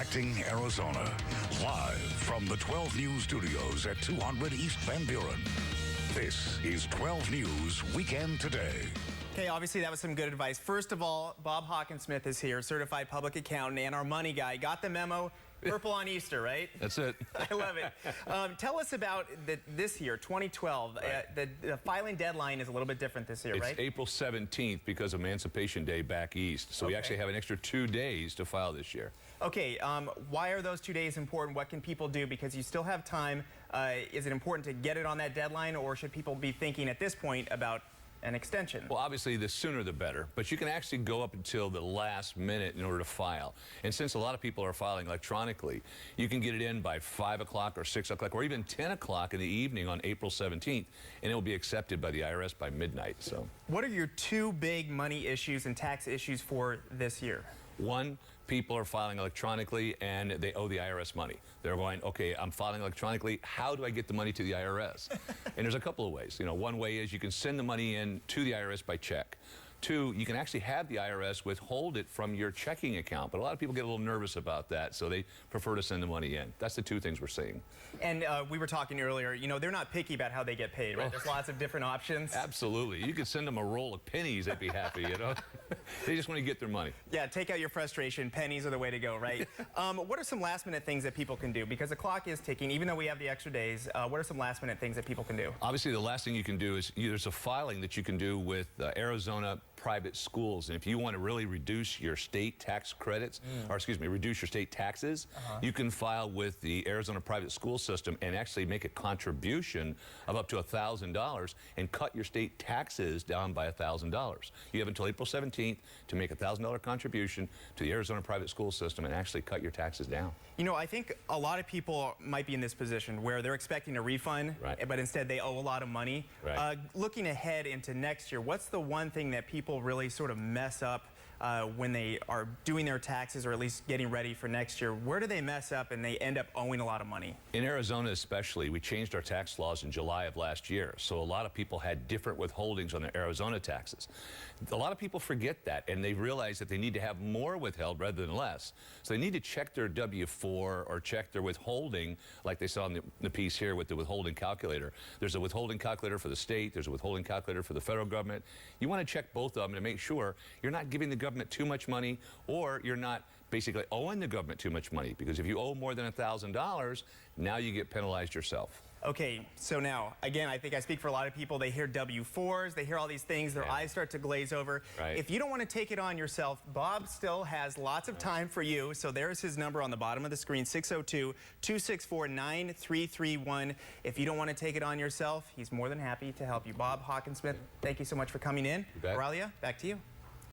Connecting Arizona. Live from the 12 News studios at 200 East Van Buren. This is 12 News Weekend Today. Okay, obviously that was some good advice. First of all, Bob Hockensmith is here, certified public accountant and our money guy. Got the memo? Purple on Easter, right? That's it. I love it. Tell us about this year, 2012. Right. The filing deadline is a little bit different this year, right? It's April 17th because of Emancipation Day back east. So we actually have an extra 2 days to file this year. Okay, why are those 2 days important? What can people do? Because you still have time. Is it important to get it on that deadline, or should people be thinking at this point about an extension? Well, obviously, the sooner the better, but you can actually go up until the last minute in order to file. And since a lot of people are filing electronically, you can get it in by 5 o'clock or 6 o'clock or even 10 o'clock in the evening on April 17th, and it will be accepted by the IRS by midnight. So, what are your two big money issues and tax issues for this year? One, people are filing electronically and they owe the IRS money. They're going, okay, I'm filing electronically. How do I get the money to the IRS? And there's a couple of ways. You know, one way is you can send the money in to the IRS by check. Two, you can actually have the IRS withhold it from your checking account, but a lot of people get a little nervous about that, so they prefer to send the money in. That's the two things we're seeing. And we were talking earlier, you know, they're not picky about how they get paid, right? There's lots of different options. Absolutely. You could send them a roll of pennies, they'd be happy, you know? They just want to get their money. Yeah, take out your frustration. Pennies are the way to go, right? What are some last-minute things that people can do? Because the clock is ticking, even though we have the extra days, what are some last-minute things that people can do? Obviously, the last thing you can do is there's a filing that you can do with Arizona private schools, and if you want to really reduce your state tax credits, or excuse me, reduce your state taxes, you can file with the Arizona private school system and actually make a contribution of up to $1,000 and cut your state taxes down by $1,000. You have until April 17th to make a $1,000 contribution to the Arizona private school system and actually cut your taxes down. You know, I think a lot of people might be in this position where they're expecting a refund, but instead they owe a lot of money. Looking ahead into next year, what's the one thing that people really sort of mess up when they are doing their taxes, or at least getting ready for next year? Where do they mess up and they end up owing a lot of money? In Arizona especially, we changed our tax laws in July of last year, so a lot of people had different withholdings on their Arizona taxes. A lot of people forget that, and they realize that they need to have more withheld rather than less. So they need to check their W-4 or check their withholding, like they saw in the piece here with the withholding calculator. There's a withholding calculator for the state, there's a withholding calculator for the federal government. You want to check both of them to make sure you're not giving the government too much money, or you're not basically owing the government too much money, because if you owe more than $1,000, now you get penalized yourself. Okay, so now, again, I think I speak for a lot of people. They hear W-4s, they hear all these things, their eyes start to glaze over. If you don't want to take it on yourself, Bob still has lots of time for you. So there's his number on the bottom of the screen, 602-264-9331. If you don't want to take it on yourself, he's more than happy to help you. Bob Hockensmith, thank you so much for coming in. Aurelia, back to you.